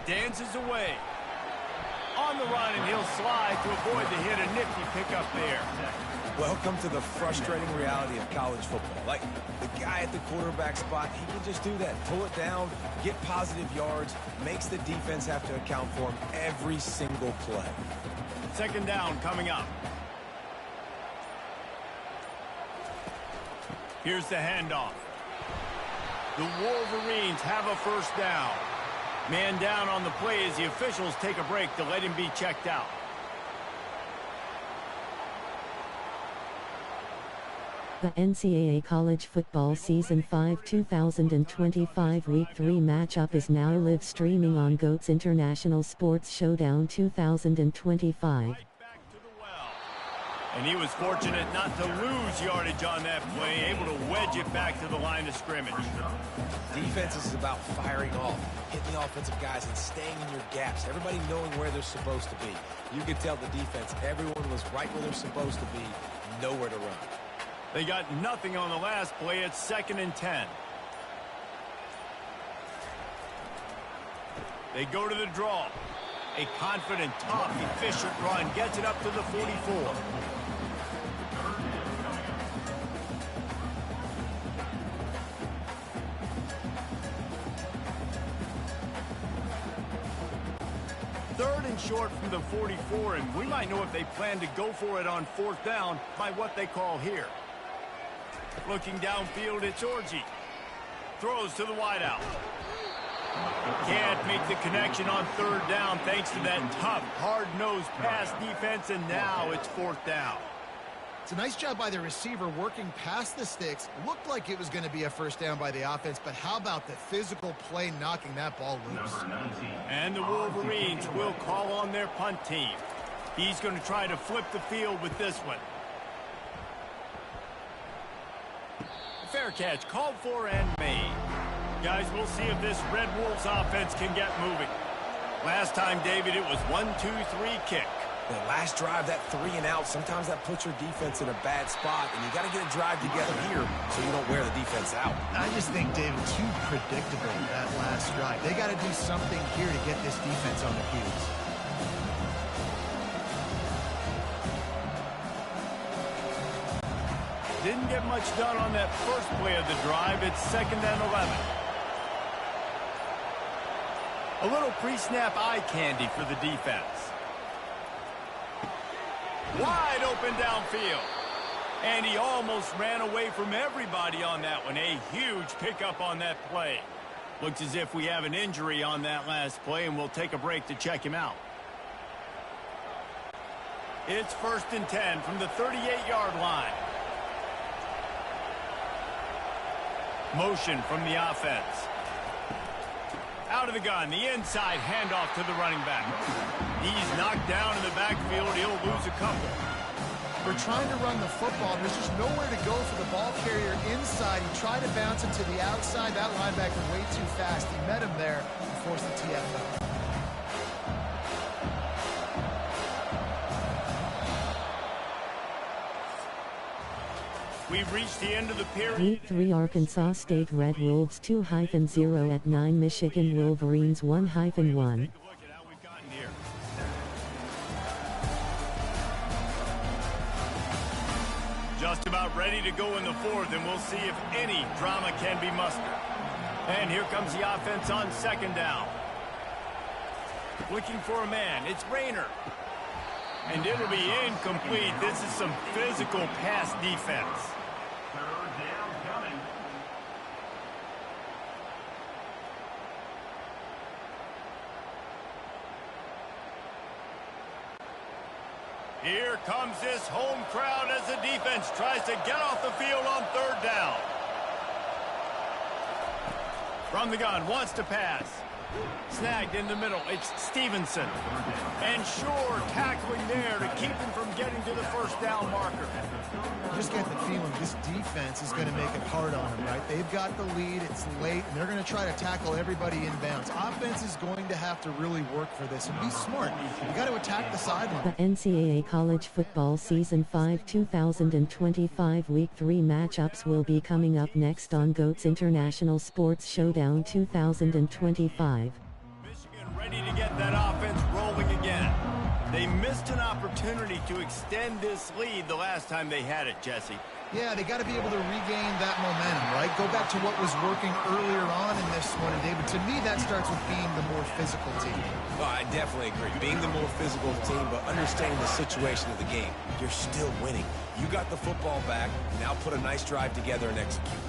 Dances away. On the run, and he'll slide to avoid the hit. A nifty pickup there. Welcome to the frustrating reality of college football. Like, the guy at the quarterback spot, he can just do that. Pull it down, get positive yards, makes the defense have to account for him every single play. 2nd down coming up. Here's the handoff. The Wolverines have a first down. Man down on the play as the officials take a break to let him be checked out. The NCAA College Football Season 5 2025 Week 3 matchup is now live streaming on GOAT's International Sports Showdown 2025. And he was fortunate not to lose yardage on that play, able to wedge it back to the line of scrimmage. Defense is about firing off, hitting the offensive guys and staying in your gaps, everybody knowing where they're supposed to be. You can tell the defense, everyone was right where they're supposed to be, nowhere to run. They got nothing on the last play. It's 2nd and 10. They go to the draw. A confident, tough, efficient run gets it up to the 44. Third and short from the 44, and we might know if they plan to go for it on 4th down by what they call here. Looking downfield, it's Orji. Throws to the wideout. Can't make the connection on 3rd down thanks to that tough, hard-nosed pass defense, and now it's 4th down. It's a nice job by the receiver working past the sticks. Looked like it was going to be a first down by the offense, but how about the physical play knocking that ball loose? And the Wolverines will call on their punt team. He's going to try to flip the field with this one. Fair catch, called for and made. Guys, we'll see if this Red Wolves offense can get moving. Last time, David, it was 1-2-3 kick. The last drive, that 3 and out, sometimes that puts your defense in a bad spot, and you got to get a drive together here so you don't wear the defense out. I just think, David, too predictable that last drive. They got to do something here to get this defense on the heels. Didn't get much done on that first play of the drive. It's 2nd and 11. A little pre-snap eye candy for the defense. Wide open downfield. And he almost ran away from everybody on that one. A huge pickup on that play. Looks as if we have an injury on that last play, and we'll take a break to check him out. It's 1st and 10 from the 38-yard line. Motion from the offense. Out of the gun, the inside handoff to the running back. He's knocked down in the backfield. He'll lose a couple. We're trying to run the football. There's just nowhere to go for the ball carrier inside. He tried to bounce it to the outside. That linebacker way too fast. He met him there and forced the TFL. We've reached the end of the period. Week 3 Arkansas State Red Wolves 2-0 at 9 Michigan Wolverines 1-1. Just about ready to go in the fourth, and we'll see if any drama can be mustered. And here comes the offense on second down. Looking for a man. It's Rayner. And it'll be incomplete. This is some physical pass defense. Third down coming. Here comes this home crowd as the defense tries to get off the field on third down. From the gun, wants to pass. Snagged in the middle, it's Stevenson. And Shore tackling there to keep him from getting to the first down marker. You just get the feeling this defense is going to make it hard on them, right? They've got the lead, it's late, and they're going to try to tackle everybody inbounds. Offense is going to have to really work for this and be smart. You got to attack the sideline. The NCAA College Football Season 5 2025 Week 3 matchups will be coming up next on GOAT's International Sports Showdown 2025. Michigan ready to get that offense rolling again. They missed an opportunity to extend this lead the last time they had it, Jesse. Yeah, they got to be able to regain that momentum, right? Go back to what was working earlier on in this one. And David, to me, that starts with being the more physical team. Well, I definitely agree. Being the more physical team, but understanding the situation of the game. You're still winning. You got the football back. Now put a nice drive together and execute.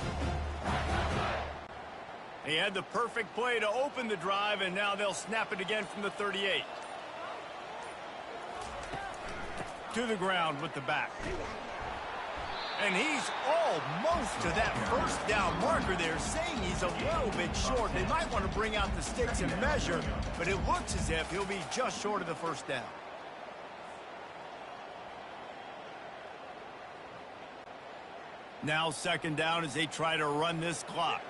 He had the perfect play to open the drive, and now they'll snap it again from the 38. To the ground with the back. And he's almost to that first down marker there, saying he's a little bit short. They might want to bring out the sticks and measure, but it looks as if he'll be just short of the first down. Now second down as they try to run this clock.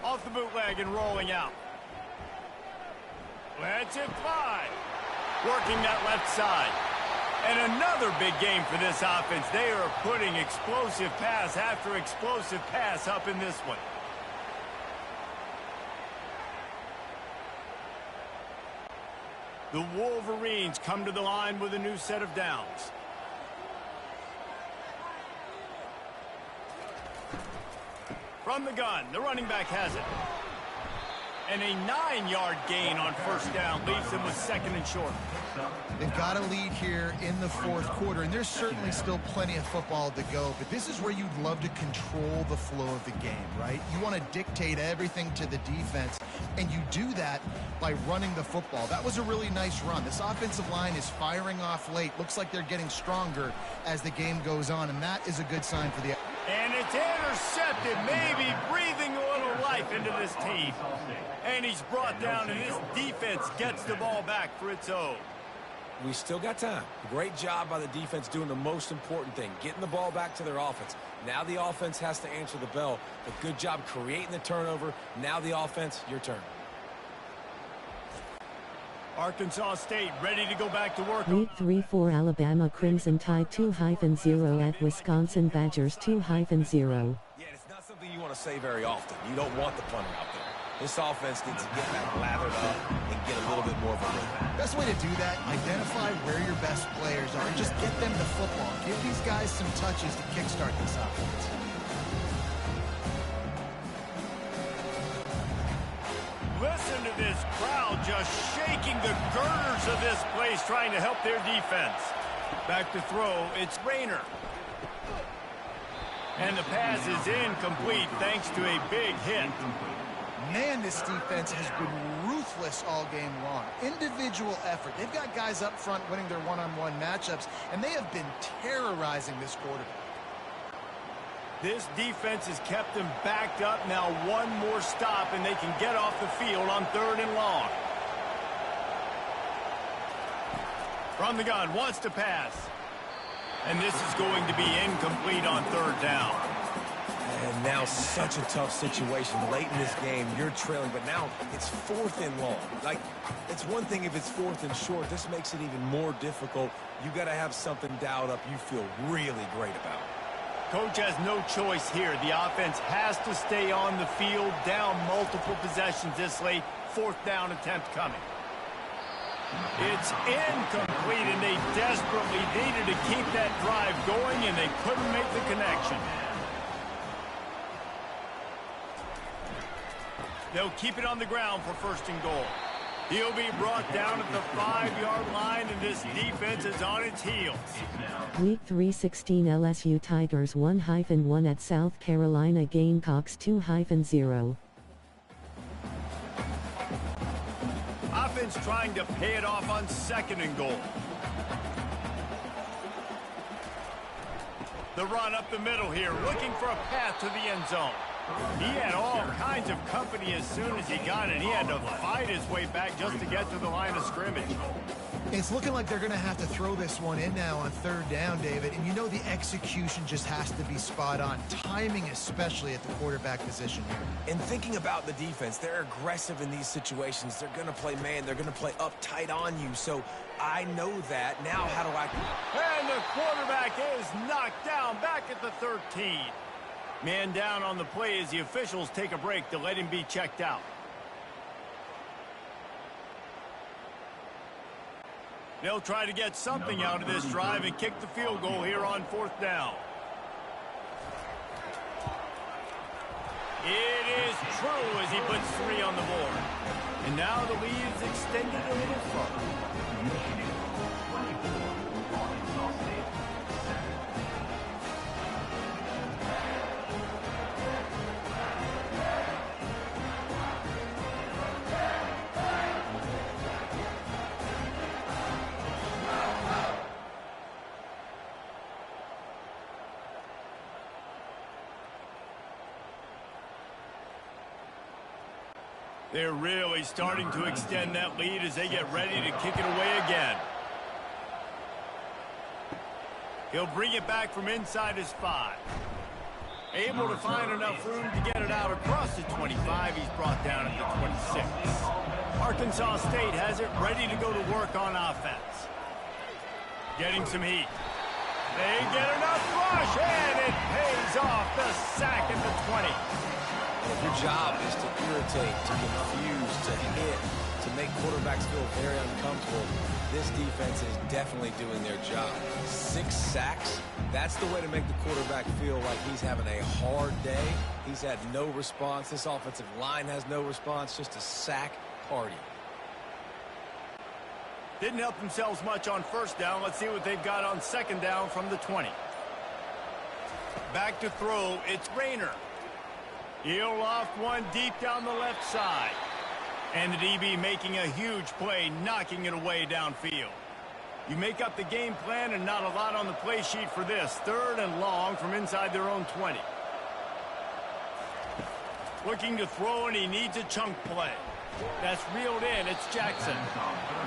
Off the bootleg and rolling out. Lets it fly. Working that left side. And another big game for this offense. They are putting explosive pass after explosive pass up in this one. The Wolverines come to the line with a new set of downs. From the gun, the running back has it. And a 9-yard gain on first down leaves them with second and short. They've got a lead here in the fourth quarter, and there's certainly still plenty of football to go, but this is where you'd love to control the flow of the game, right? You want to dictate everything to the defense, and you do that by running the football. That was a really nice run. This offensive line is firing off late. Looks like they're getting stronger as the game goes on, and that is a good sign for the... And it's intercepted, maybe breathing a little life into this team. And he's brought down, and this defense gets the ball back for its own. We still got time. Great job by the defense doing the most important thing, getting the ball back to their offense. Now the offense has to answer the bell, but good job creating the turnover. Now the offense, your turn. Arkansas State ready to go back to work. Week 3 for Alabama Crimson Tide 2-0 at Wisconsin Badgers 2-0. Yeah, it's not something you want to say very often. You don't want the punter out there. This offense needs to get back lathered up and get a little bit more of a rhythm. Best way to do that, identify where your best players are and just get them the football. Give these guys some touches to kickstart this offense. Listen to this crowd just shaking the girders of this place, trying to help their defense. Back to throw, it's Rayner. And the pass is incomplete thanks to a big hit. Man, this defense has been ruthless all game long. Individual effort. They've got guys up front winning their one-on-one matchups, and they have been terrorizing this quarterback. This defense has kept them backed up. Now one more stop, and they can get off the field on 3rd and long. From the gun, wants to pass. And this is going to be incomplete on 3rd down. And now such a tough situation. Late in this game, you're trailing, but now it's 4th and long. Like, it's one thing if it's 4th and short. This makes it even more difficult. You got to have something dialed up you feel really great about. Coach has no choice here. The offense has to stay on the field, down multiple possessions this late. 4th down attempt coming. It's incomplete, and they desperately needed to keep that drive going, and they couldn't make the connection. They'll keep it on the ground for 1st and goal. He'll be brought down at the 5-yard line, and this defense is on its heels. Week 3 16 LSU Tigers 1-1 at South Carolina Gamecocks 2-0. Offense trying to pay it off on 2nd and goal. The run up the middle here, looking for a path to the end zone. He had all kinds of company as soon as he got it. He had to fight his way back just to get to the line of scrimmage. It's looking like they're going to have to throw this one in now on 3rd down, David. And you know the execution just has to be spot on. Timing especially at the quarterback position here. And thinking about the defense, they're aggressive in these situations. They're going to play man. They're going to play up tight on you. So I know that. Now how do I... And the quarterback is knocked down back at the 13. Man down on the play as the officials take a break to let him be checked out. They'll try to get something out of this drive and kick the field goal here on 4th down. It is true as he puts 3 on the board. And now the lead is extended a little further. They're really starting to extend that lead as they get ready to kick it away again. He'll bring it back from inside his 5. Able to find enough room to get it out across the 25. He's brought down at the 26. Arkansas State has it ready to go to work on offense. Getting some heat. They get enough rush, and it pays off the sack at the 20. If your job is to irritate, to confuse, to hit, to make quarterbacks feel very uncomfortable, this defense is definitely doing their job. 6 sacks, that's the way to make the quarterback feel like he's having a hard day. He's had no response. This offensive line has no response, just a sack party. Didn't help themselves much on 1st down. Let's see what they've got on 2nd down from the 20. Back to throw, it's Rayner. He'll loft one deep down the left side. And the DB making a huge play, knocking it away downfield. You make up the game plan and not a lot on the play sheet for this. 3rd and long from inside their own 20. Looking to throw, and he needs a chunk play. That's reeled in. It's Jackson.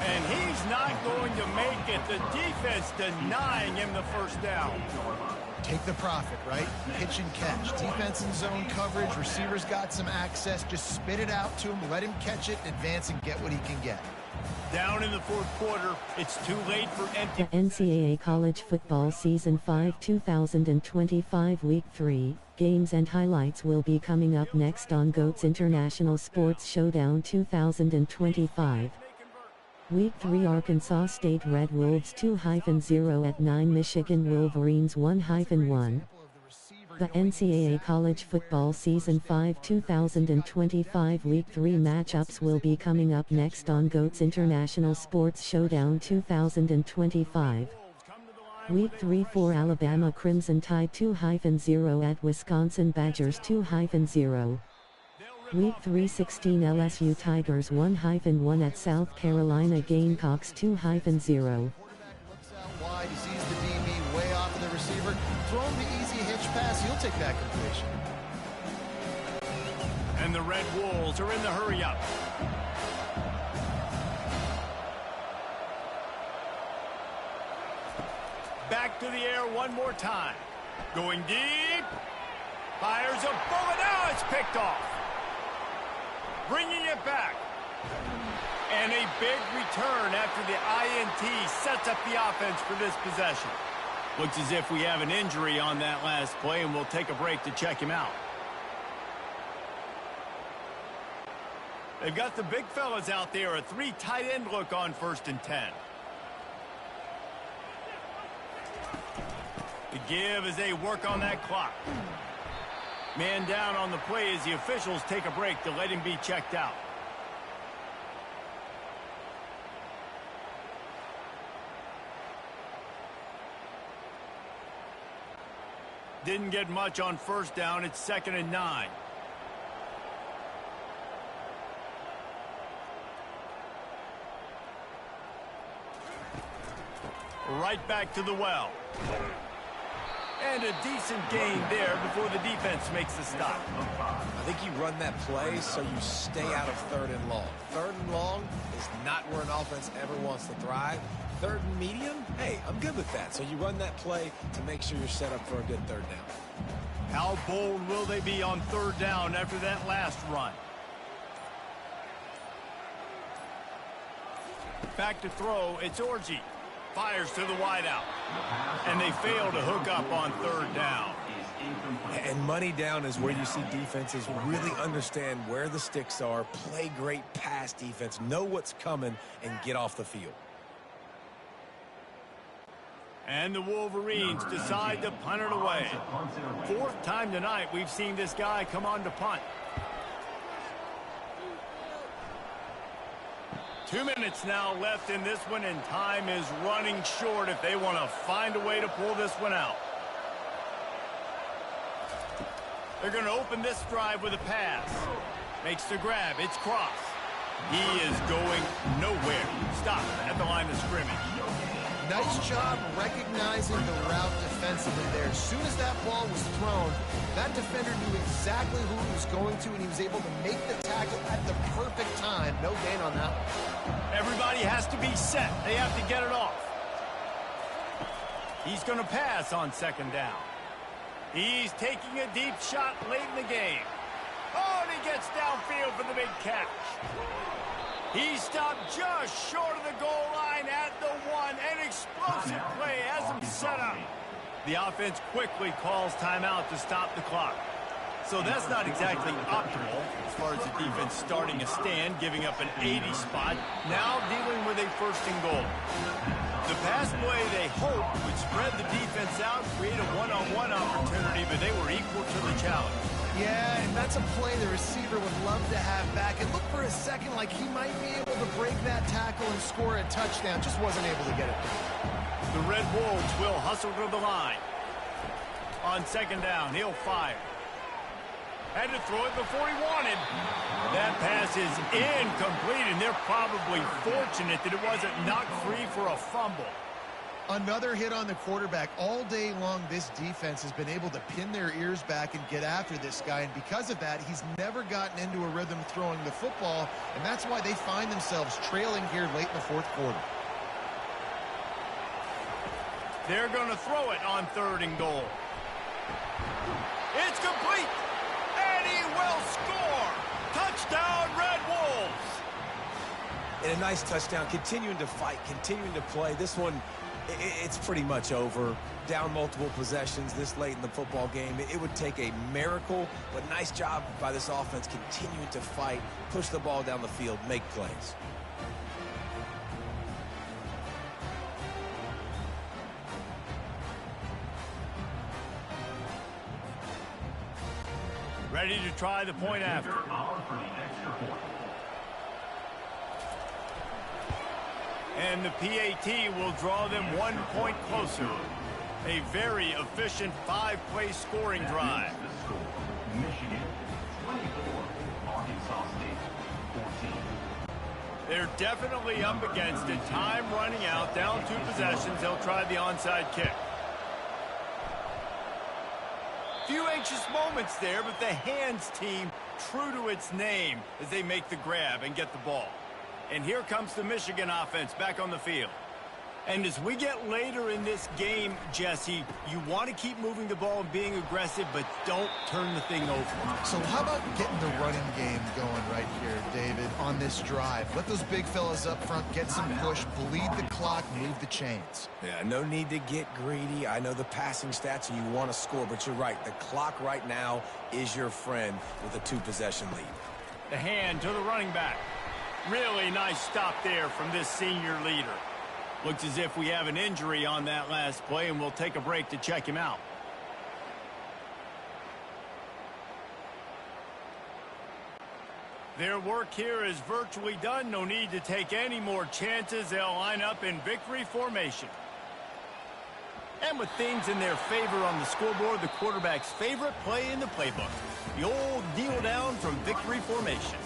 And he's not going to make it. The defense denying him the 1st down. Take the profit, right? Pitch and catch. Defense in zone coverage. Receivers got some access. Just spit it out to him. Let him catch it, advance, and get what he can get. Down in the 4th quarter. It's too late for empty. The NCAA College Football Season 5 2025 Week 3 games and highlights will be coming up next on GOAT's International Sports Showdown 2025. Week 3 Arkansas State Red Wolves 2-0 at 9 Michigan Wolverines 1-1. The NCAA College Football Season 5 2025 Week 3 matchups will be coming up next on GOAT's International Sports Showdown 2025. Week 3 4 Alabama Crimson Tide 2-0 at Wisconsin Badgers 2-0. Week 3 16 LSU Tigers 1-1 at South Carolina Gamecocks 2-0. Wide, he sees the DB way off of the receiver. Throw him the easy hitch pass, he'll take that completion. And the Red Wolves are in the hurry-up. Back to the air one more time. Going deep. Fires a bullet. Now it's picked off. Bringing it back. And a big return after the INT sets up the offense for this possession. Looks as if we have an injury on that last play, and we'll take a break to check him out. They've got the big fellas out there, a 3 tight end look on 1st and 10. The give as they work on that clock. Man down on the play as the officials take a break to let him be checked out. Didn't get much on 1st down. It's 2nd and 9. Right back to the well. And a decent gain there before the defense makes the stop. I think you run that play so you stay out of 3rd and long. 3rd and long is not where an offense ever wants to thrive. 3rd and medium, hey, I'm good with that. So you run that play to make sure you're set up for a good 3rd down. How bold will they be on 3rd down after that last run? Back to throw, it's Orji. Fires to the wideout. And they fail to hook up on 3rd down. And money down is where you see defenses really understand where the sticks are, play great pass defense, know what's coming, and get off the field. And the Wolverines decide to punt it away. 4th time tonight we've seen this guy come on to punt. 2 minutes now left in this one, and time is running short if they want to find a way to pull this one out. They're going to open this drive with a pass. Makes the grab. It's Cross. He is going nowhere. Stop at the line of scrimmage. Nice job recognizing the route defensively there. As soon as that ball was thrown, that defender knew exactly who he was going to, and he was able to make the tackle at the perfect time. No gain on that one. Everybody has to be set. They have to get it off. He's going to pass on 2nd down. He's taking a deep shot late in the game. Oh, and he gets downfield for the big catch. He stopped just short of the goal line at the 1. An explosive play has him set up. The offense quickly calls timeout to stop the clock. So that's not exactly optimal as far as the defense starting a stand, giving up an 80 spot. Now dealing with a 1st and goal. The pass play they hoped would spread the defense out, create a one-on-one opportunity, but they were equal to the challenge. Yeah, and that's a play the receiver would love to have back. It looked for a second like he might be able to break that tackle and score a touchdown. Just wasn't able to get it done. The Red Wolves will hustle to the line. On 2nd down, he'll fire. Had to throw it before he wanted. That pass is incomplete, and they're probably fortunate that it wasn't knocked free for a fumble. Another hit on the quarterback. All day long, this defense has been able to pin their ears back and get after this guy, and because of that, he's never gotten into a rhythm throwing the football, and that's why they find themselves trailing here late in the 4th quarter. They're going to throw it on 3rd and goal. It's complete, and he will score. Touchdown, Red Wolves. And a nice touchdown, continuing to fight, continuing to play. This one, it's pretty much over. Down multiple possessions this late in the football game. It would take a miracle, but nice job by this offense continuing to fight, push the ball down the field, make plays. Ready to try the point after. And the PAT will draw them 1 point closer. A very efficient 5-play scoring drive. Michigan 24, Arkansas State 14. They're definitely up against it. Time running out, down 2 possessions. They'll try the onside kick. anxious moments there, but the hands team true to its name as they make the grab and get the ball. And here comes the Michigan offense back on the field. And as we get later in this game, Jesse, you want to keep moving the ball and being aggressive, but don't turn the thing over. So how about getting the running game going right here, David, on this drive? Let those big fellas up front get some push, bleed the clock, move the chains. Yeah, no need to get greedy. I know the passing stats and you want to score, but you're right. The clock right now is your friend with a 2-possession lead. The hand to the running back. Really nice stop there from this senior leader. Looks as if we have an injury on that last play, and we'll take a break to check him out. Their work here is virtually done. No need to take any more chances. They'll line up in victory formation. And with things in their favor on the scoreboard, the quarterback's favorite play in the playbook. The old kneel down from victory formation.